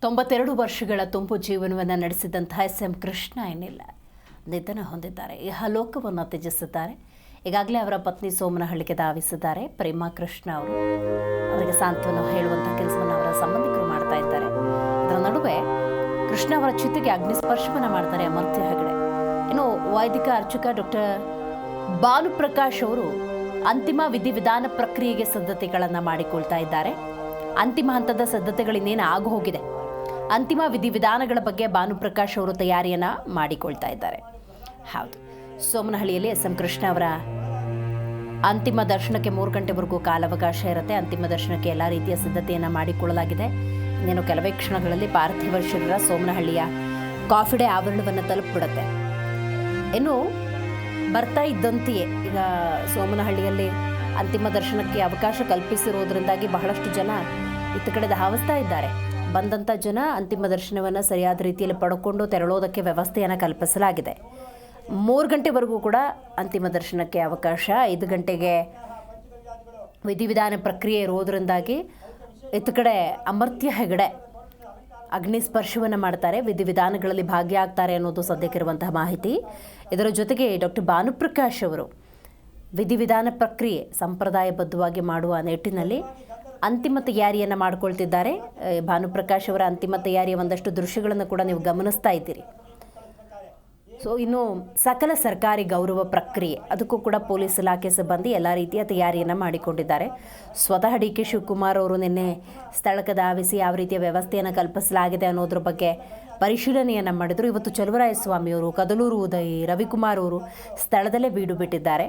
92 ವರ್ಷಗಳ ತುಂಬು ಜೀವನವನ್ನು ನಡೆಸಿದಂತಹ ಎಸ್.ಎಂ. ಕೃಷ್ಣ ಏನಿಲ್ಲ ನಿಧನ ಹೊಂದಿದ್ದಾರೆ. ಇಹಲೋಕವನ್ನು ತ್ಯಜಿಸಿದ್ದಾರೆ. ಈಗಾಗಲೇ ಅವರ ಪತ್ನಿ ಸೋಮನಹಳ್ಳಿಗೆ ಧಾವಿಸಿದ್ದಾರೆ. ಪ್ರೇಮಾ ಕೃಷ್ಣ ಅವರು ಅವರಿಗೆ ಸಾಂತ್ವನ ಹೇಳುವಂತಹ ಕೆಲಸವನ್ನು ಅವರ ಸಂಬಂಧಿಕರು ಮಾಡ್ತಾ ಇದ್ದಾರೆ. ಇದರ ನಡುವೆ ಕೃಷ್ಣ ಅವರ ಚಿತೆಗೆ ಅಗ್ನಿಸ್ಪರ್ಶವನ್ನು ಮಾಡ್ತಾರೆ ಅಮರ್ತ್ಯ ಹೆಗಡೆ. ಇನ್ನು ವೈದಿಕ ಅರ್ಚಕ ಡಾಕ್ಟರ್ ಭಾನುಪ್ರಕಾಶ್ ಅವರು ಅಂತಿಮ ವಿಧಿವಿಧಾನ ಪ್ರಕ್ರಿಯೆಗೆ ಸಿದ್ಧತೆಗಳನ್ನು ಮಾಡಿಕೊಳ್ತಾ ಇದ್ದಾರೆ. ಅಂತಿಮ ಹಂತದ ಸಿದ್ಧತೆಗಳಿನ್ನೇನು ಆಗು ಹೋಗಿದೆ. ಅಂತಿಮ ವಿಧಿವಿಧಾನಗಳ ಬಗ್ಗೆ ಭಾನುಪ್ರಕಾಶ್ ಅವರು ತಯಾರಿಯನ್ನು ಮಾಡಿಕೊಳ್ತಾ ಇದ್ದಾರೆ. ಹೌದು, ಸೋಮನಹಳ್ಳಿಯಲ್ಲಿ ಎಸ್.ಎಂ. ಕೃಷ್ಣ ಅವರ ಅಂತಿಮ ದರ್ಶನಕ್ಕೆ 3 ಗಂಟೆವರೆಗೂ ಕಾಲಾವಕಾಶ ಇರುತ್ತೆ. ಅಂತಿಮ ದರ್ಶನಕ್ಕೆ ಎಲ್ಲ ರೀತಿಯ ಸಿದ್ಧತೆಯನ್ನು ಮಾಡಿಕೊಳ್ಳಲಾಗಿದೆ. ಇನ್ನೇನು ಕೆಲವೇ ಕ್ಷಣಗಳಲ್ಲಿ ಪಾರ್ಥಿವ ಶರೀರ ಸೋಮನಹಳ್ಳಿಯ ಕಾಫಿ ಡೇ ಆವರಣವನ್ನು ತಲುಪಿಬಿಡುತ್ತೆ. ಇನ್ನು ಬರ್ತಾ ಇದ್ದಂತೆಯೇ ಈಗ ಸೋಮನಹಳ್ಳಿಯಲ್ಲಿ ಅಂತಿಮ ದರ್ಶನಕ್ಕೆ ಅವಕಾಶ ಕಲ್ಪಿಸಿರುವುದರಿಂದಾಗಿ ಬಹಳಷ್ಟು ಜನ ಇತ್ತ ಕಡೆ ಧಾವಿಸ್ತಾ ಇದ್ದಾರೆ. ಬಂದಂಥ ಜನ ಅಂತಿಮ ದರ್ಶನವನ್ನು ಸರಿಯಾದ ರೀತಿಯಲ್ಲಿ ಪಡ್ಕೊಂಡು ತೆರಳೋದಕ್ಕೆ ವ್ಯವಸ್ಥೆಯನ್ನು ಕಲ್ಪಿಸಲಾಗಿದೆ. 3 ಗಂಟೆವರೆಗೂ ಕೂಡ ಅಂತಿಮ ದರ್ಶನಕ್ಕೆ ಅವಕಾಶ. 5 ಗಂಟೆಗೆ ವಿಧಿವಿಧಾನ ಪ್ರಕ್ರಿಯೆ ಇರೋದರಿಂದಾಗಿ ಇತ್ತ ಕಡೆ ಅಮರ್ತ್ಯ ಹೆಗಡೆ ಅಗ್ನಿಸ್ಪರ್ಶವನ್ನು ಮಾಡ್ತಾರೆ, ವಿಧಿವಿಧಾನಗಳಲ್ಲಿ ಭಾಗಿಯಾಗ್ತಾರೆ ಅನ್ನೋದು ಸದ್ಯಕ್ಕಿರುವಂತಹ ಮಾಹಿತಿ. ಇದರ ಜೊತೆಗೆ ಡಾಕ್ಟರ್ ಭಾನುಪ್ರಕಾಶ್ ಅವರು ವಿಧಿವಿಧಾನ ಪ್ರಕ್ರಿಯೆ ಸಂಪ್ರದಾಯಬದ್ಧವಾಗಿ ಮಾಡುವ ನಿಟ್ಟಿನಲ್ಲಿ ಅಂತಿಮ ತಯಾರಿಯನ್ನು ಮಾಡಿಕೊಳ್ತಿದ್ದಾರೆ. ಭಾನುಪ್ರಕಾಶ್ ಅವರ ಅಂತಿಮ ತಯಾರಿಯ ಒಂದಷ್ಟು ದೃಶ್ಯಗಳನ್ನು ಕೂಡ ನೀವು ಗಮನಿಸ್ತಾ ಇದ್ದೀರಿ. ಸೊ ಇನ್ನು ಸಕಲ ಸರ್ಕಾರಿ ಗೌರವ ಪ್ರಕ್ರಿಯೆ ಅದಕ್ಕೂ ಕೂಡ ಪೊಲೀಸ್ ಇಲಾಖೆ ಸಿಬ್ಬಂದಿ ಎಲ್ಲ ರೀತಿಯ ತಯಾರಿಯನ್ನು ಮಾಡಿಕೊಂಡಿದ್ದಾರೆ. ಸ್ವತಃ ಡಿ.ಕೆ. ಶಿವಕುಮಾರ್ ಅವರು ನಿನ್ನೆ ಸ್ಥಳಕ್ಕೆ ಧಾವಿಸಿ ಯಾವ ರೀತಿಯ ವ್ಯವಸ್ಥೆಯನ್ನು ಕಲ್ಪಿಸಲಾಗಿದೆ ಅನ್ನೋದ್ರ ಬಗ್ಗೆ ಪರಿಶೀಲನೆಯನ್ನು ಮಾಡಿದರು. ಇವತ್ತು ಚಲುವರಾಯಸ್ವಾಮಿಯವರು, ಕದಲೂರು ಉದಯ್, ರವಿಕುಮಾರ್ ಅವರು ಸ್ಥಳದಲ್ಲೇ ಬೀಡು ಬಿಟ್ಟಿದ್ದಾರೆ.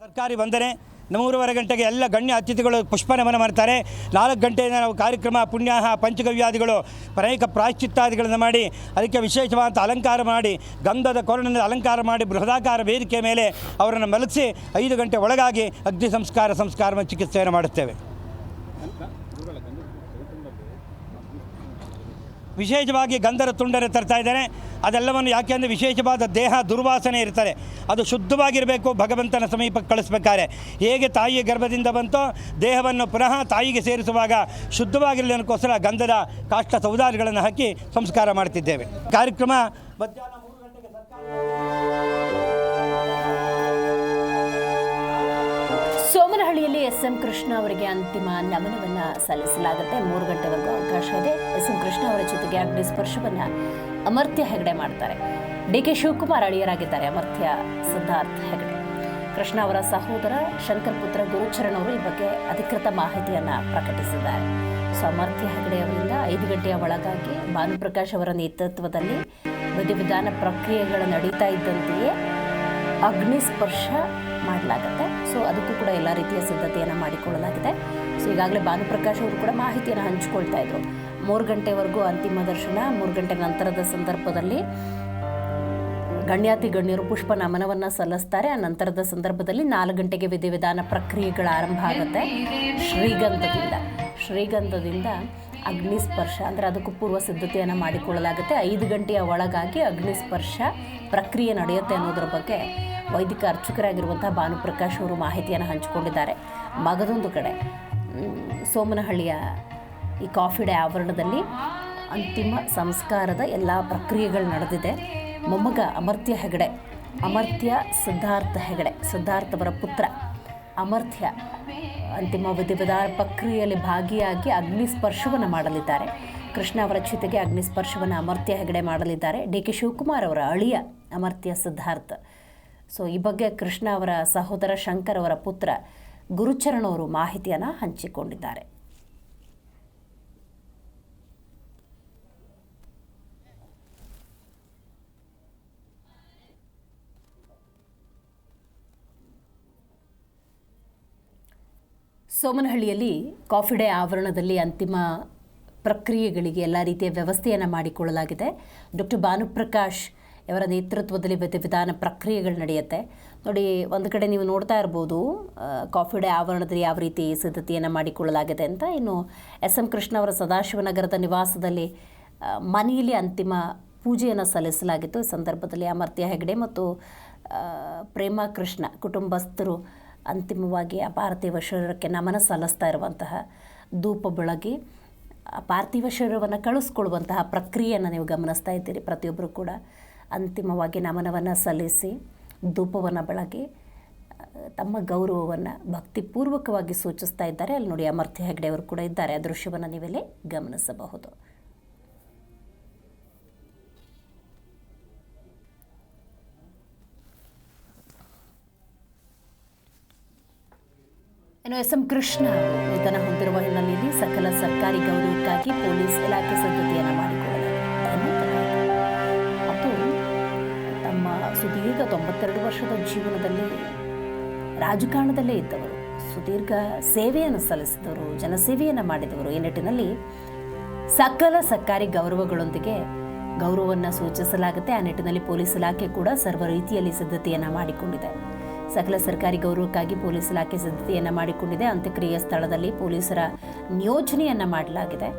ಸರ್ಕಾರಿ ವಂದನೆ 3:30 ಗಂಟೆಗೆ ಎಲ್ಲ ಗಣ್ಯ ಅತಿಥಿಗಳು ಪುಷ್ಪ ನಮನ ಮಾಡ್ತಾರೆ. 4 ಗಂಟೆಯಿಂದ ನಾವು ಕಾರ್ಯಕ್ರಮ ಪುಣ್ಯಾಹ ಪಂಚಗವ್ಯಾದಿಗಳು ಅನೇಕ ಪ್ರಾಯಶ್ಚಿತ್ತಾದಿಗಳನ್ನು ಮಾಡಿ ಅದಕ್ಕೆ ವಿಶೇಷವಾದ ಅಲಂಕಾರ ಮಾಡಿ ಗಂಧದ ಕೊರಳಿನಿಂದ ಅಲಂಕಾರ ಮಾಡಿ ಬೃಹದಾಕಾರ ವೇದಿಕೆ ಮೇಲೆ ಅವರನ್ನು ಮಲಗಿಸಿ 5 ಗಂಟೆ ಒಳಗಾಗಿ ಅಗ್ನಿ ಸಂಸ್ಕಾರ ಚಿಕಿತ್ಸೆಯನ್ನು ಮಾಡುತ್ತೇವೆ. ವಿಶೇಷವಾಗಿ ಗಂಧದ ತುಂಡನ್ನು ತರ್ತಾ ಇದ್ದಾರೆ. ಅದೆಲ್ಲವನ್ನು ಯಾಕೆಂದರೆ ವಿಶೇಷವಾದ ದೇಹ ದುರ್ವಾಸನೆ ಇರ್ತಾರೆ, ಅದು ಶುದ್ಧವಾಗಿರಬೇಕು. ಭಗವಂತನ ಸಮೀಪಕ್ಕೆ ಕಳಿಸ್ಬೇಕಾದ್ರೆ ಹೇಗೆ ತಾಯಿಯ ಗರ್ಭದಿಂದ ಬಂತೋ ದೇಹವನ್ನು ಪುನಃ ತಾಯಿಗೆ ಸೇರಿಸುವಾಗ ಶುದ್ಧವಾಗಿರಲಿ ಅನ್ನೋಕ್ಕೋಸ್ಕರ ಗಂಧದ ಕಾಷ್ಟ ಸೌದಾರಿಗಳನ್ನು ಹಾಕಿ ಸಂಸ್ಕಾರ ಮಾಡ್ತಿದ್ದೇವೆ. ಕಾರ್ಯಕ್ರಮ ಮಧ್ಯಾಹ್ನ 3 ಗಂಟೆಗೆ ಸೋಮನಹಳ್ಳಿಯಲ್ಲಿ ಎಸ್.ಎಂ. ಕೃಷ್ಣ ಅವರಿಗೆ ಅಂತಿಮ ನಮನವನ್ನು ಸಲ್ಲಿಸಲಾಗುತ್ತೆ. 3 ಗಂಟೆವರೆಗೂ ಅವಕಾಶ ಇದೆ. ಎಸ್.ಎಂ. ಕೃಷ್ಣ ಅವರ ಜೊತೆಗೆ ಅಗ್ನಿಸ್ಪರ್ಶವನ್ನು ಅಮರ್ತ್ಯ ಹೆಗಡೆ ಮಾಡ್ತಾರೆ. ಡಿ.ಕೆ. ಶಿವಕುಮಾರ್ ಅಳಿಯರಾಗಿದ್ದಾರೆ ಅಮರ್ತ್ಯ ಸಿದ್ಧಾರ್ಥ ಹೆಗಡೆ. ಕೃಷ್ಣ ಅವರ ಸಹೋದರ ಶಂಕರ್ ಪುತ್ರ ಗುರುಚರಣ್ ಅವರು ಈ ಬಗ್ಗೆ ಅಧಿಕೃತ ಮಾಹಿತಿಯನ್ನು ಪ್ರಕಟಿಸಿದ್ದಾರೆ. ಸೊ ಅಮರ್ತ್ಯ ಹೆಗಡೆ ಅವರಿಂದ 5 ಗಂಟೆಯ ಒಳಗಾಗಿ ಭಾನುಪ್ರಕಾಶ್ ಅವರ ನೇತೃತ್ವದಲ್ಲಿ ವಿಧಿವಿಧಾನ ಪ್ರಕ್ರಿಯೆಗಳು ನಡೀತಾ ಇದ್ದಂತೆಯೇ ಅಗ್ನಿಸ್ಪರ್ಶ ಮಾಡಲಾಗುತ್ತೆ. ಸೊ ಅದಕ್ಕೂ ಕೂಡ ಎಲ್ಲ ರೀತಿಯ ಸಿದ್ಧತೆಯನ್ನು ಮಾಡಿಕೊಳ್ಳಲಾಗಿದೆ. ಸೊ ಈಗಾಗಲೇ ಭಾನುಪ್ರಕಾಶ್ ಅವರು ಕೂಡ ಮಾಹಿತಿಯನ್ನು ಹಂಚಿಕೊಳ್ತಾ ಇದ್ರು. 3 ಗಂಟೆವರೆಗೂ ಅಂತಿಮ ದರ್ಶನ, 3 ಗಂಟೆ ನಂತರದ ಸಂದರ್ಭದಲ್ಲಿ ಗಣ್ಯಾತಿ ಗಣ್ಯರು ಪುಷ್ಪ ನಮನವನ್ನು ಸಲ್ಲಿಸ್ತಾರೆ. ಆ ನಂತರದ ಸಂದರ್ಭದಲ್ಲಿ 4 ಗಂಟೆಗೆ ವಿಧಿವಿಧಾನ ಪ್ರಕ್ರಿಯೆಗಳ ಆರಂಭ ಆಗುತ್ತೆ. ಶ್ರೀಗಂಧದಿಂದ ಅಗ್ನಿಸ್ಪರ್ಶ ಅಂದರೆ ಅದಕ್ಕೂ ಪೂರ್ವ ಸಿದ್ಧತೆಯನ್ನು ಮಾಡಿಕೊಳ್ಳಲಾಗುತ್ತೆ. 5 ಗಂಟೆಯ ಒಳಗಾಗಿ ಅಗ್ನಿಸ್ಪರ್ಶ ಪ್ರಕ್ರಿಯೆ ನಡೆಯುತ್ತೆ ಅನ್ನೋದ್ರ ಬಗ್ಗೆ ವೈದಿಕ ಅರ್ಚಕರಾಗಿರುವಂಥ ಭಾನುಪ್ರಕಾಶ್ ಅವರು ಮಾಹಿತಿಯನ್ನು ಹಂಚಿಕೊಂಡಿದ್ದಾರೆ. ಮಗದೊಂದು ಕಡೆ ಸೋಮನಹಳ್ಳಿಯ ಈ ಕಾಫಿ ಡೇ ಆವರಣದಲ್ಲಿ ಅಂತಿಮ ಸಂಸ್ಕಾರದ ಎಲ್ಲ ಪ್ರಕ್ರಿಯೆಗಳು ನಡೆದಿದೆ. ಮೊಮ್ಮಗ ಅಮರ್ತ್ಯ ಸಿದ್ಧಾರ್ಥ ಹೆಗಡೆ, ಸಿದ್ಧಾರ್ಥ ಅವರ ಪುತ್ರ ಅಮರ್ತ್ಯ ಅಂತಿಮ ವಿಧಿವಿಧಾನ ಪ್ರಕ್ರಿಯೆಯಲ್ಲಿ ಭಾಗಿಯಾಗಿ ಅಗ್ನಿಸ್ಪರ್ಶವನ್ನು ಮಾಡಲಿದ್ದಾರೆ. ಕೃಷ್ಣ ಅವರ ಚಿತೆಗೆ ಅಗ್ನಿಸ್ಪರ್ಶವನ್ನು ಅಮರ್ತ್ಯ ಹೆಗಡೆ ಮಾಡಲಿದ್ದಾರೆ. ಡಿ.ಕೆ. ಶಿವಕುಮಾರ್ ಅವರ ಅಳಿಯ ಅಮರ್ತ್ಯ ಸಿದ್ಧಾರ್ಥ. ಸೊ ಈ ಬಗ್ಗೆ ಕೃಷ್ಣ ಅವರ ಸಹೋದರ ಶಂಕರ್ ಅವರ ಪುತ್ರ ಗುರುಚರಣ್ ಅವರು ಮಾಹಿತಿಯನ್ನು ಹಂಚಿಕೊಂಡಿದ್ದಾರೆ. ಸೋಮನಹಳ್ಳಿಯಲ್ಲಿ ಕಾಫಿ ಡೇ ಆವರಣದಲ್ಲಿ ಅಂತಿಮ ಪ್ರಕ್ರಿಯೆಗಳಿಗೆ ಎಲ್ಲ ರೀತಿಯ ವ್ಯವಸ್ಥೆಯನ್ನು ಮಾಡಿಕೊಳ್ಳಲಾಗಿದೆ. ಡಾಕ್ಟರ್ ಭಾನುಪ್ರಕಾಶ್ ಅವರ ನೇತೃತ್ವದಲ್ಲಿ ವಿಧಿವಿಧಾನ ಪ್ರಕ್ರಿಯೆಗಳು ನಡೆಯುತ್ತೆ. ನೋಡಿ, ಒಂದು ಕಡೆ ನೀವು ನೋಡ್ತಾ ಇರ್ಬೋದು ಕಾಫಿ ಡೇ ಆವರಣದಲ್ಲಿ ಯಾವ ರೀತಿ ಸಿದ್ಧತೆಯನ್ನು ಮಾಡಿಕೊಳ್ಳಲಾಗಿದೆ ಅಂತ. ಇನ್ನು ಎಸ್.ಎಂ. ಕೃಷ್ಣ ಅವರ ಸದಾಶಿವನಗರದ ನಿವಾಸದಲ್ಲಿ ಮನೆಯಲ್ಲಿ ಅಂತಿಮ ಪೂಜೆಯನ್ನು ಸಲ್ಲಿಸಲಾಗಿತ್ತು. ಈ ಸಂದರ್ಭದಲ್ಲಿ ಅಮರ್ತ್ಯ ಹೆಗಡೆ ಮತ್ತು ಪ್ರೇಮಾ ಕೃಷ್ಣ ಕುಟುಂಬಸ್ಥರು ಅಂತಿಮವಾಗಿ ಆ ಪಾರ್ಥಿವ ಶರೀರಕ್ಕೆ ನಮನ ಸಲ್ಲಿಸ್ತಾ ಇರುವಂತಹ ಧೂಪ ಬೆಳಗಿ ಆ ಪಾರ್ಥಿವ ಶರೀರವನ್ನು ಕಳಿಸ್ಕೊಳ್ಳುವಂತಹ ಪ್ರಕ್ರಿಯೆಯನ್ನು ನೀವು ಗಮನಿಸ್ತಾ ಇದ್ದೀರಿ. ಪ್ರತಿಯೊಬ್ಬರು ಕೂಡ ಅಂತಿಮವಾಗಿ ನಮನವನ್ನು ಸಲ್ಲಿಸಿ ಧೂಪವನ್ನು ಬೆಳಗಿ ತಮ್ಮ ಗೌರವವನ್ನು ಭಕ್ತಿಪೂರ್ವಕವಾಗಿ ಸೂಚಿಸ್ತಾ ಇದ್ದಾರೆ. ಅಲ್ಲಿ ನೋಡಿ ಅಮರ್ತ್ಯ ಹೆಗ್ಡೆ ಅವರು ಕೂಡ ಇದ್ದಾರೆ. ಆ ದೃಶ್ಯವನ್ನು ನೀವೆಲ್ಲಿ ಗಮನಿಸಬಹುದು. ಇನ್ನು ಎಸ್ ಎಂ ಕೃಷ್ಣ ಅವರು ನಿಧನ ಹೊಂದಿರುವ ಹಿನ್ನೆಲೆಯಲ್ಲಿ ಸಕಲ ಸರ್ಕಾರಿ ಗೌರವಕ್ಕಾಗಿ ಪೊಲೀಸ್ ಇಲಾಖೆ ಸಿದ್ಧತೆಯನ್ನು ಮಾಡಿಕೊಳ್ಳಲಾಗಿದೆ. ಮತ್ತು ತಮ್ಮ ಸುದೀರ್ಘ 92 ವರ್ಷದ ಜೀವನದಲ್ಲಿ ರಾಜಕಾರಣದಲ್ಲೇ ಇದ್ದವರು, ಸುದೀರ್ಘ ಸೇವೆಯನ್ನು ಸಲ್ಲಿಸಿದವರು, ಜನಸೇವೆಯನ್ನು ಮಾಡಿದವರು. ಈ ನಿಟ್ಟಿನಲ್ಲಿ ಸಕಲ ಸರ್ಕಾರಿ ಗೌರವಗಳೊಂದಿಗೆ ಗೌರವವನ್ನು ಸೂಚಿಸಲಾಗುತ್ತೆ. ಆ ನಿಟ್ಟಿನಲ್ಲಿ ಪೊಲೀಸ್ ಇಲಾಖೆ ಕೂಡ ಸರ್ವ ರೀತಿಯಲ್ಲಿ ಸಿದ್ಧತೆಯನ್ನು ಮಾಡಿಕೊಂಡಿದೆ. ಸಕಲ ಸರ್ಕಾರಿ ಗೌರವಕ್ಕಾಗಿ ಪೊಲೀಸ್ ಇಲಾಖೆ ಸಿದ್ಧತೆಯನ್ನು ಮಾಡಿಕೊಂಡಿದೆ. ಅಂತ್ಯಕ್ರಿಯೆ ಸ್ಥಳದಲ್ಲಿ ಪೊಲೀಸರ ನಿಯೋಜನೆಯನ್ನು ಮಾಡಲಾಗಿದೆ.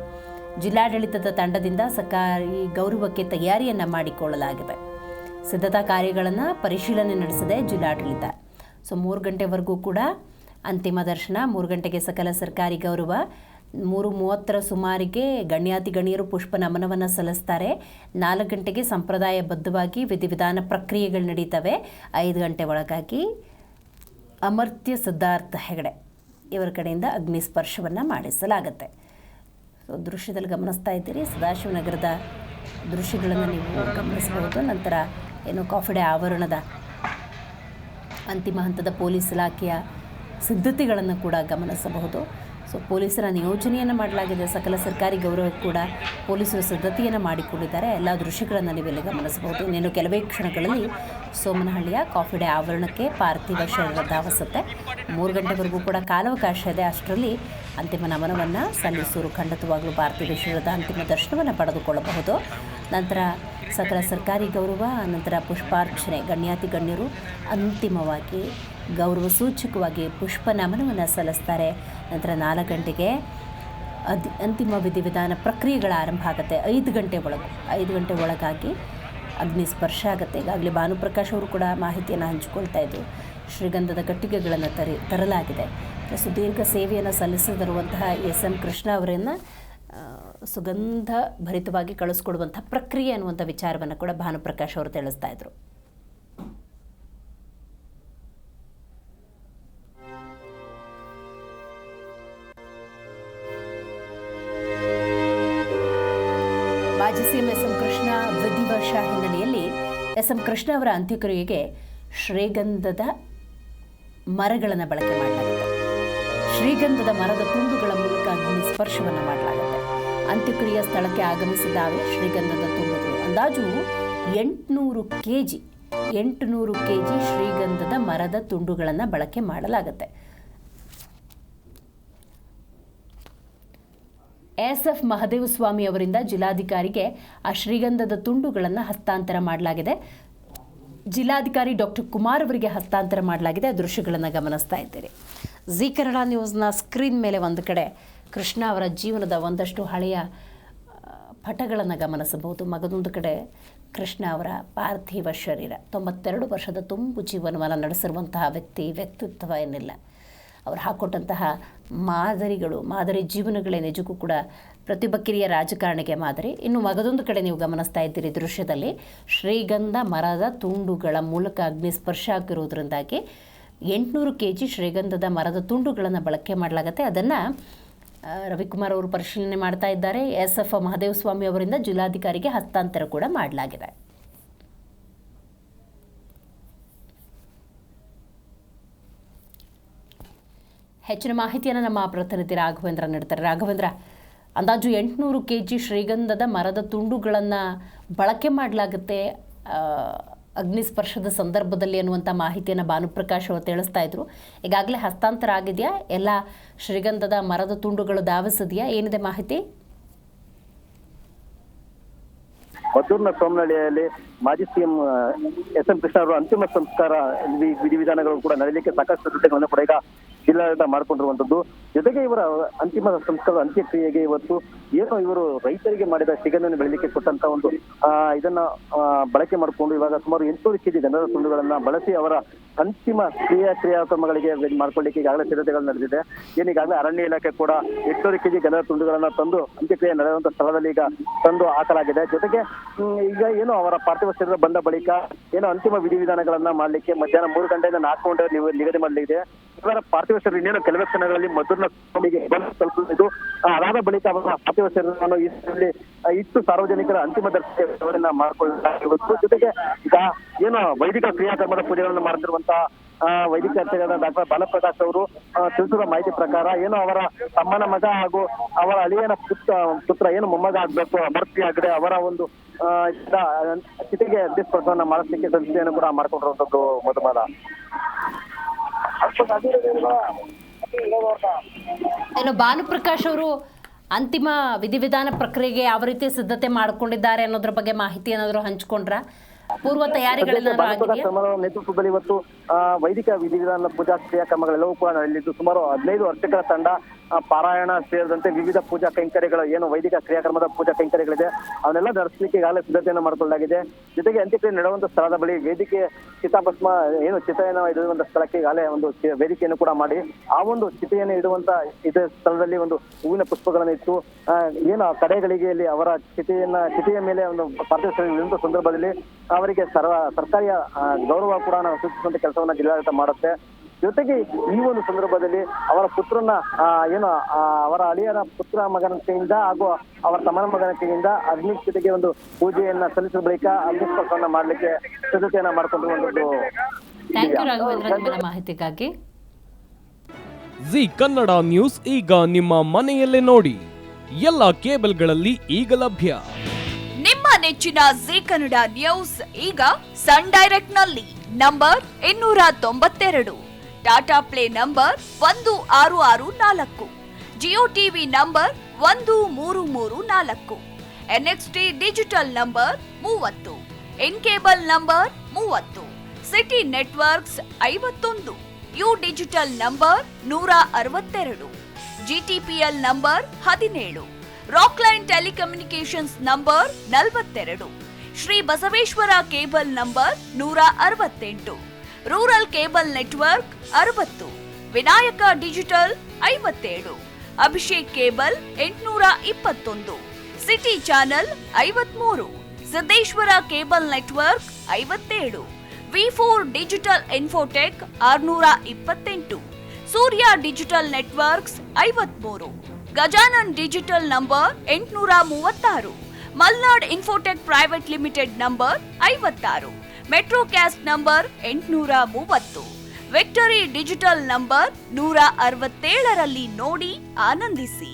ಜಿಲ್ಲಾಡಳಿತದ ತಂಡದಿಂದ ಸರ್ಕಾರಿ ಗೌರವಕ್ಕೆ ತಯಾರಿಯನ್ನು ಮಾಡಿಕೊಳ್ಳಲಾಗಿದೆ. ಸಿದ್ಧತಾ ಕಾರ್ಯಗಳನ್ನು ಪರಿಶೀಲನೆ ನಡೆಸಿದೆ ಜಿಲ್ಲಾಡಳಿತ. 3 ಗಂಟೆವರೆಗೂ ಕೂಡ ಅಂತಿಮ ದರ್ಶನ, 3 ಗಂಟೆಗೆ ಸಕಲ ಸರ್ಕಾರಿ ಗೌರವ, 3:30 ಸುಮಾರಿಗೆ ಗಣ್ಯಾತಿ ಗಣ್ಯರು ಪುಷ್ಪ ನಮನವನ್ನು ಸಲ್ಲಿಸ್ತಾರೆ. 4 ಗಂಟೆಗೆ ಸಂಪ್ರದಾಯಬದ್ಧವಾಗಿ ವಿಧಿವಿಧಾನ ಪ್ರಕ್ರಿಯೆಗಳು ನಡೀತವೆ. 5 ಗಂಟೆ ಒಳಗಾಗಿ ಅಮರ್ತ್ಯ ಸಿದ್ಧಾರ್ಥ ಹೆಗಡೆ ಇವರ ಕಡೆಯಿಂದ ಅಗ್ನಿ ಸ್ಪರ್ಶವನ್ನು ಮಾಡಿಸಲಾಗುತ್ತೆ. ದೃಶ್ಯದಲ್ಲಿ ಗಮನಿಸ್ತಾ ಇದ್ದೀರಿ, ಸದಾಶಿವನಗರದ ದೃಶ್ಯಗಳನ್ನು ನೀವು ಗಮನಿಸಬಹುದು. ನಂತರ ಏನು ಕಾಫಿ ಡೇ ಆವರಣದ ಅಂತಿಮ ಹಂತದ ಪೊಲೀಸ್ ಇಲಾಖೆಯ ಸಿದ್ಧತೆಗಳನ್ನು ಕೂಡ ಗಮನಿಸಬಹುದು. ಪೊಲೀಸರ ನಿಯೋಜನೆಯನ್ನು ಮಾಡಲಾಗಿದೆ. ಸಕಲ ಸರ್ಕಾರಿ ಗೌರವ ಕೂಡ ಪೊಲೀಸರು ಸಿದ್ಧತೆಯನ್ನು ಮಾಡಿಕೊಂಡಿದ್ದಾರೆ. ಎಲ್ಲ ದೃಶ್ಯಗಳನ್ನು ನೀವೆಲ್ಲ ಗಮನಿಸಬಹುದು. ಇನ್ನೇನು ಕೆಲವೇ ಕ್ಷಣಗಳಲ್ಲಿ ಸೋಮನಹಳ್ಳಿಯ ಕಾಫಿ ಡೇ ಆವರಣಕ್ಕೆ ಪಾರ್ಥಿವ ಶರೀರ ಧಾವಿಸುತ್ತೆ. 3 ಗಂಟೆವರೆಗೂ ಕೂಡ ಕಾಲಾವಕಾಶ ಇದೆ. ಅಷ್ಟರಲ್ಲಿ ಅಂತಿಮ ನಮನವನ್ನು ಸಲ್ಲಿಸೋರು ಖಂಡಿತವಾಗಲೂ ಪಾರ್ಥಿವ ಶರೀರದ ಅಂತಿಮ ದರ್ಶನವನ್ನು ಪಡೆದುಕೊಳ್ಳಬಹುದು. ನಂತರ ಸಕಲ ಸರ್ಕಾರಿ ಗೌರವ, ನಂತರ ಪುಷ್ಪಾರ್ಚನೆ, ಗಣ್ಯಾತಿ ಗಣ್ಯರು ಅಂತಿಮವಾಗಿ ಗೌರವ ಸೂಚಕವಾಗಿ ಪುಷ್ಪ ನಮನವನ್ನು ಸಲ್ಲಿಸ್ತಾರೆ. ನಂತರ 4 ಗಂಟೆಗೆ ಅಂತಿಮ ವಿಧಿವಿಧಾನ ಪ್ರಕ್ರಿಯೆಗಳ ಆರಂಭ ಆಗುತ್ತೆ. 5 ಗಂಟೆ ಒಳಗಾಗಿ ಅಗ್ನಿ ಸ್ಪರ್ಶ ಆಗುತ್ತೆ. ಈಗಾಗಲೇ ಭಾನುಪ್ರಕಾಶ್ ಅವರು ಕೂಡ ಮಾಹಿತಿಯನ್ನು ಹಂಚಿಕೊಳ್ತಾ ಇದ್ದು, ಶ್ರೀಗಂಧದ ಕಟ್ಟಿಗೆಗಳನ್ನು ತರಲಾಗಿದೆ. ಸುದೀರ್ಘ ಸೇವೆಯನ್ನು ಸಲ್ಲಿಸದಿರುವಂತಹ ಎಸ್ ಎಂ ಕೃಷ್ಣ ಅವರನ್ನು ಸುಗಂಧ ಭರಿತವಾಗಿ ಕಳಿಸ್ಕೊಡುವಂಥ ಪ್ರಕ್ರಿಯೆ ಅನ್ನುವಂಥ ವಿಚಾರವನ್ನು ಕೂಡ ಭಾನುಪ್ರಕಾಶ್ ಅವರು ತಿಳಿಸ್ತಾ ಇದ್ರು. ಮಾಜಿ ಸಿಎಂ ಎಸ್ ಎಂ ಕೃಷ್ಣ ವಿಧಿವಶ ಹಿನ್ನೆಲೆಯಲ್ಲಿ ಎಸ್ ಎಂ ಕೃಷ್ಣ ಅವರ ಅಂತ್ಯಕ್ರಿಯೆಗೆ ಶ್ರೀಗಂಧದ ಮರಗಳನ್ನು ಬಳಕೆ ಮಾಡಲಾಗುತ್ತೆ. ಶ್ರೀಗಂಧದ ಮರದ ತುಂಡುಗಳ ಮೂಲಕ ಅಗ್ನಿ ಸ್ಪರ್ಶವನ್ನು ಮಾಡಲಾಗುತ್ತೆ. ಅಂತ್ಯಕ್ರಿಯೆ ಸ್ಥಳಕ್ಕೆ ಆಗಮಿಸಿದ್ದಾವೆ ಶ್ರೀಗಂಧದ ತುಂಡುಗಳು. ಅಂದಾಜು 800 kg ಶ್ರೀಗಂಧದ ಮರದ ತುಂಡುಗಳನ್ನು ಬಳಕೆ ಮಾಡಲಾಗುತ್ತೆ. ಎಸ್.ಎಫ್. ಮಹದೇವಸ್ವಾಮಿ ಅವರಿಂದ ಜಿಲ್ಲಾಧಿಕಾರಿಗೆ ಆ ಶ್ರೀಗಂಧದ ತುಂಡುಗಳನ್ನು ಹಸ್ತಾಂತರ ಮಾಡಲಾಗಿದೆ. ಜಿಲ್ಲಾಧಿಕಾರಿ ಡಾಕ್ಟರ್ ಕುಮಾರ್ ಅವರಿಗೆ ಹಸ್ತಾಂತರ ಮಾಡಲಾಗಿದೆ. ಆ ದೃಶ್ಯಗಳನ್ನು ಗಮನಿಸ್ತಾ ಇದ್ದೀರಿ. ಜಿ ಕನ್ನಡ ನ್ಯೂಸ್ನ ಸ್ಕ್ರೀನ್ ಮೇಲೆ ಒಂದು ಕಡೆ ಕೃಷ್ಣ ಅವರ ಜೀವನದ ಒಂದಷ್ಟು ಹಳೆಯ ಪಟಗಳನ್ನು ಗಮನಿಸಬಹುದು. ಮಗದೊಂದು ಕಡೆ ಕೃಷ್ಣ ಅವರ ಪಾರ್ಥಿವ ಶರೀರ. 92 ವರ್ಷದ ತುಂಬು ಜೀವನವನ್ನು ನಡೆಸಿರುವಂತಹ ವ್ಯಕ್ತಿತ್ವ ಏನಿಲ್ಲ. ಅವರು ಹಾಕ್ಕೊಟ್ಟಂತಹ ಮಾದರಿ ಜೀವನಗಳೇ ನಿಜಕ್ಕೂ ಕೂಡ ಪ್ರತಿಯೊಬ್ಬ ಕಿರಿಯ ರಾಜಕಾರಣಿಗೆ ಮಾದರಿ. ಇನ್ನು ಮಗದೊಂದು ಕಡೆ ನೀವು ಗಮನಿಸ್ತಾ ಇದ್ದೀರಿ ದೃಶ್ಯದಲ್ಲಿ ಶ್ರೀಗಂಧ ಮರದ ತುಂಡುಗಳ ಮೂಲಕ ಅಗ್ನಿ ಸ್ಪರ್ಶ ಆಗಿರುವುದರಿಂದಾಗಿ 800 kg ಶ್ರೀಗಂಧದ ಮರದ ತುಂಡುಗಳನ್ನು ಬಳಕೆ ಮಾಡಲಾಗುತ್ತೆ. ಅದನ್ನು ರವಿಕುಮಾರ್ ಅವರು ಪರಿಶೀಲನೆ ಮಾಡ್ತಾ ಇದ್ದಾರೆ. ಎಸ್.ಎಫ್. ಮಹದೇವಸ್ವಾಮಿ ಅವರಿಂದ ಜಿಲ್ಲಾಧಿಕಾರಿಗೆ ಹಸ್ತಾಂತರ ಕೂಡ ಮಾಡಲಾಗಿದೆ. ಹೆಚ್ಚಿನ ಮಾಹಿತಿಯನ್ನು ನಮ್ಮ ಪ್ರತಿನಿಧಿ ರಾಘವೇಂದ್ರ ನೀಡ್ತಾರೆ. ರಾಘವೇಂದ್ರ, ಅಂದಾಜು 800 kg ಶ್ರೀಗಂಧದ ಮರದ ತುಂಡುಗಳನ್ನು ಬಳಕೆ ಮಾಡಲಾಗುತ್ತೆ ಅಗ್ನಿಸ್ಪರ್ಶದ ಸಂದರ್ಭದಲ್ಲಿ ಅನ್ನುವಂಥ ಮಾಹಿತಿಯನ್ನು ಭಾನುಪ್ರಕಾಶ್ ಅವರು ತಿಳಿಸ್ತಾ ಇದ್ರು. ಈಗಾಗಲೇ ಹಸ್ತಾಂತರ ಆಗಿದೆಯಾ? ಎಲ್ಲ ಶ್ರೀಗಂಧದ ಮರದ ತುಂಡುಗಳು ಧಾವಿಸಿದೆಯಾ? ಏನಿದೆ ಮಾಹಿತಿ? ಮದ್ದೂರಿನ ಸೋಮನಹಳ್ಳಿಯಲ್ಲಿ ಮಾಜಿ ಸಿಎಂ ಎಸ್ ಎಂ ಕೃಷ್ಣ ಅವರ ಅಂತಿಮ ಸಂಸ್ಕಾರ ವಿಧಿವಿಧಾನಗಳು ಕೂಡ ನಡೆಯಲಿಕ್ಕೆ ಸಾಕಷ್ಟು ಸಿದ್ಧತೆಗಳನ್ನು ಕೂಡ ಈಗ ಜಿಲ್ಲಾಡಳಿತ ಮಾಡಿಕೊಂಡಿರುವಂತದ್ದು. ಜೊತೆಗೆ ಇವರ ಅಂತಿಮ ಸಂಸ್ಕಾರದ ಅಂತ್ಯಕ್ರಿಯೆಗೆ ಇವತ್ತು ಏನು ಇವರು ರೈತರಿಗೆ ಮಾಡಿದ ಸಿಗನ್ನು ಬೆಳಲಿಕ್ಕೆ ಕೊಟ್ಟಂತ ಒಂದು ಇದನ್ನ ಬಳಕೆ ಮಾಡಿಕೊಂಡು ಇವಾಗ ಸುಮಾರು 800 ಕೆಜಿ ಗಂಧದ ತುಂಡುಗಳನ್ನ ಬಳಸಿ ಅವರ ಅಂತಿಮ ಕ್ರಿಯಾಕ್ರಮಗಳಿಗೆ ಮಾಡ್ಕೊಳ್ಳಿಕ್ಕೆ ಈಗಾಗಲೇ ಸಿದ್ಧತೆಗಳು ನಡೆದಿದೆ. ಈಗಾಗಲೇ ಅರಣ್ಯ ಇಲಾಖೆ ಕೂಡ 800 ಕೆಜಿ ಗಂಧದ ತುಂಡುಗಳನ್ನ ತಂದು ಅಂತ್ಯಕ್ರಿಯೆ ನಡೆಯುವಂತ ಸ್ಥಳದಲ್ಲಿ ಈಗ ತಂದು ಹಾಕಲಾಗಿದೆ. ಜೊತೆಗೆ ಈಗ ಏನು ಅವರ ಪಾರ್ಥಿವ ಶರೀರ ಬಂದ ಬಳಿಕ ಏನು ಅಂತಿಮ ವಿಧಿವಿಧಾನಗಳನ್ನ ಮಾಡ್ಲಿಕ್ಕೆ ಮಧ್ಯಾಹ್ನ 3 ಗಂಟೆಯಿಂದ 4 ಗಂಟೆ ನಿಗದಿ ಮಾಡಲಿದೆ. ಇವರ ಪಾರ್ಥಿವ ಶರೀರ ಇನ್ನೇನು ಕೆಲವೇ ಕ್ಷಣಗಳಲ್ಲಿ ಮಧುರ್ನ ತಲುಪಲಿದ್ದು, ಅದಾದ ಬಳಿಕ ಅವರ ಪಾರ್ಥಿವ ಶರೀರವನ್ನು ಇಟ್ಟು ಸಾರ್ವಜನಿಕರ ಅಂತಿಮ ದರ್ಶನ ಮಾಡಿಕೊಳ್ಳಲಾಗಿರುವುದು. ಜೊತೆಗೆ ಈಗ ಏನು ವೈದಿಕ ಕ್ರಿಯಾಕರ್ಮದ ಪೂಜೆಗಳನ್ನು ಮಾಡುತ್ತಿರುವಂತಹ ವೈದಿಕ ಅರ್ಚಕರಾದ ಡಾಕ್ಟರ್ ಬಾಲಪ್ರಕಾಶ್ ಅವರು ತಿಳಿಸಿದ ಮಾಹಿತಿ ಪ್ರಕಾರ ಏನು ಅವರ ತಮ್ಮನ ಮಗ ಹಾಗೂ ಅವರ ಅಳಿಯನ ಪುತ್ರ ಏನು ಮೊಮ್ಮಗ ಆಗ್ಬೇಕು ಅಮರ್ತಿ ಆಗದೆ ಅವರ ಒಂದು ಚಿತೆಗೆ ಅಂತ್ಯಸ್ಪರ್ಶವನ್ನ ಮಾಡಿಸ್ಲಿಕ್ಕೆ ಸಂಸ್ಥೆಯನ್ನು ಕೂಡ ಮಾಡ್ಕೊಂಡಿರುವಂತದ್ದು. ಮಧುಮಾಲ ಏನು ಭಾನುಪ್ರಕಾಶ್ ಅವರು ಅಂತಿಮ ವಿಧಿವಿಧಾನ ಪ್ರಕ್ರಿಯೆಗೆ ಯಾವ ರೀತಿ ಸಿದ್ಧತೆ ಮಾಡ್ಕೊಂಡಿದ್ದಾರೆ ಅನ್ನೋದ್ರ ಬಗ್ಗೆ ಮಾಹಿತಿ ಏನಾದ್ರು ಹಂಚ್ಕೊಂಡ್ರ? ಪೂರ್ವ ತಯಾರಿಗಳೆಲ್ಲ ನೇತೃತ್ವದಲ್ಲಿ ಇವತ್ತು ವೈದಿಕ ವಿಧಿವಿಧಾನ ಪೂಜಾ ಕ್ರಿಯಾಕ್ರಮಗಳೆಲ್ಲವೂ ಕೂಡ ನಡೆಯಲಿದ್ದು ಸುಮಾರು 15 ಅರ್ಚಕರ ತಂಡ ಪಾರಾಯಣ ಸೇರಿದಂತೆ ವಿವಿಧ ಪೂಜಾ ಕೈಂಕರ್ಯಗಳು ಏನು ವೈದಿಕ ಕ್ರಿಯಾಕ್ರಮದ ಪೂಜಾ ಕೈಂಕರ್ಯಗಳಿದೆ ಅವನ್ನೆಲ್ಲ ನಡೆಸಲಿಕ್ಕೆ ಈಗಾಗಲೇ ಸಿದ್ಧತೆಯನ್ನು ಮಾಡಿಕೊಳ್ಳಲಾಗಿದೆ. ಜೊತೆಗೆ ಅಂತ್ಯಕ್ರಿಯೆ ನಡೆಯುವಂತ ಸ್ಥಳದ ಬಳಿ ವೇದಿಕೆ ಚಿತಾಭಸ್ಮ ಏನು ಚಿತೆಯನ್ನು ಇಡುವಂತ ಸ್ಥಳಕ್ಕೆ ಈಗಾಗಲೇ ಒಂದು ವೇದಿಕೆಯನ್ನು ಕೂಡ ಮಾಡಿ ಆ ಒಂದು ಚಿತೆಯನ್ನು ಇಡುವಂತ ಇದೇ ಸ್ಥಳದಲ್ಲಿ ಒಂದು ಹೂವಿನ ಪುಷ್ಪಗಳನ್ನು ಇಟ್ಟು ಏನು ಕಡೆಗಳಿಗೆ ಇಲ್ಲಿ ಅವರ ಚಿತೆಯ ಮೇಲೆ ಒಂದು ಪಾರ್ಥಿವ ಸಂದರ್ಭದಲ್ಲಿ ಅವರಿಗೆ ಸರ್ಕಾರಿ ಗೌರವ ಕೂಡ ಸೂಚಿಸುವಂತ ಕೆಲಸವನ್ನ ಜಿಲ್ಲಾಡಳಿತ ಮಾಡುತ್ತೆ. ಜೊತೆಗೆ ಈ ಒಂದು ಸಂದರ್ಭದಲ್ಲಿ ಅವರ ಪುತ್ರನ ಏನು ಅವರ ಅಳಿಯರ ಪುತ್ರ ಮಗನ ಕೈಯಿಂದ ಹಾಗೂ ಅವರ ತಮ್ಮನ ಮಗನ ಕೈಯಿಂದ ಅಗ್ನಿಸ್ಥಿತಿಗೆ ಒಂದು ಪೂಜೆಯನ್ನ ಸಲ್ಲಿಸಿದ ಬಳಿಕ ಅಗ್ನಿಸ್ಪರ್ಶವನ್ನ ಮಾಡ್ಲಿಕ್ಕೆ ಸಿದ್ಧತೆಯನ್ನ ಮಾಡ್ಕೊಂಡಿರುವಂತದ್ದು. ಮಾಹಿತಿಗಾಗಿ ಜಿ ಕನ್ನಡ ನ್ಯೂಸ್ ಈಗ ನಿಮ್ಮ ಮನೆಯಲ್ಲೇ ನೋಡಿ, ಎಲ್ಲ ಕೇಬಲ್ಗಳಲ್ಲಿ ಈಗ ಲಭ್ಯ. ನಿಮ್ಮ ನೆಚ್ಚಿನ ಜಿ ಕನ್ನಡ ನ್ಯೂಸ್ ಈಗ ಸನ್ ಡೈರೆಕ್ಟ್ ನಲ್ಲಿ number 292, Tata play number 1664, Jio TV number 1334, NXT digital number 30, in cable number 30, city networks 51, U digital number 162, GTPL number 17, Rockline telecommunications number 42, Shri Basaveshwara cable number 168, rural cable network 60, Vinayaka digital 57, Abhishek cable 821, city channel 53, Siddeshwara cable network 57, V4 digital Infotech 628, Surya digital networks 53, Gajanan digital number 836, Malnad infotech private limited number 56, Metrocast number 830, victory digital number 167ರಲ್ಲಿ ನೋಡಿ ಆನಂದಿಸಿ.